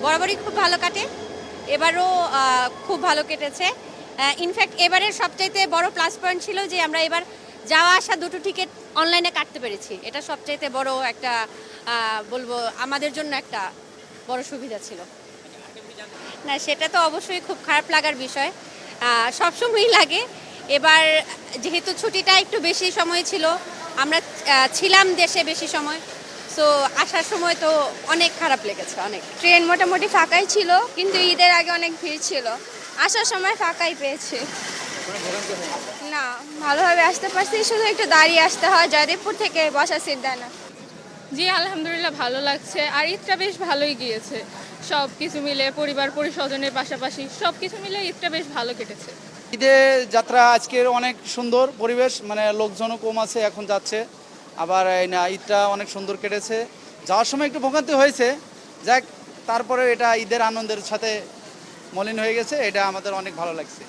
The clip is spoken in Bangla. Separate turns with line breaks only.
বরাবরই খুব ভালো কাটে, এবারও খুব ভালো কেটেছে। ইনফ্যাক্ট এবারের সবচাইতে বড় প্লাস পয়েন্ট ছিল যে আমরা এবার যাওয়া আসা দুটো টিকিট অনলাইনে কাটতে পেরেছি। এটা সবচাইতে বড় একটা বলবো আমাদের জন্য একটা বড় সুবিধা ছিল। না, সেটা তো অবশ্যই খুব খারাপ লাগার বিষয়, সবসময়ই লাগে। এবার যেহেতু ছুটিটা একটু বেশি সময় ছিল, আমরা ছিলাম দেশে বেশি সময়, সো আসার সময় তো অনেক খারাপ লেগেছে, অনেক।
ট্রেন মোটামুটি ফাঁকাই ছিল, কিন্তু ঈদের আগে অনেক ভিড় ছিল। আসার সময় ফাঁকাই পেয়েছি। না, ভালোভাবে আসতে পারছি, শুধু একটু দাঁড়িয়ে আসতে হয়, জয়দেবপুর থেকে বসার সিট দেয় না।
জি আলহামদুলিল্লাহ ভালো লাগছে, আর ঈদটা বেশ ভালোই গিয়েছে। সব কিছু মিলে পরিবার পরিস্বজনের পাশাপাশি সব কিছু মিলে ঈদটা বেশ ভালো কেটেছে।
ঈদের যাত্রা আজকের অনেক সুন্দর পরিবেশ, মানে লোকজনও কম আছে, এখন যাচ্ছে। আবার এই না, ঈদটা অনেক সুন্দর কেটেছে। যাওয়ার সময় একটু ভোগান্তি হয়েছে, যাক, তারপরে এটা ঈদের আনন্দের সাথে মলিন হয়ে গেছে, এটা আমাদের অনেক ভালো লাগছে।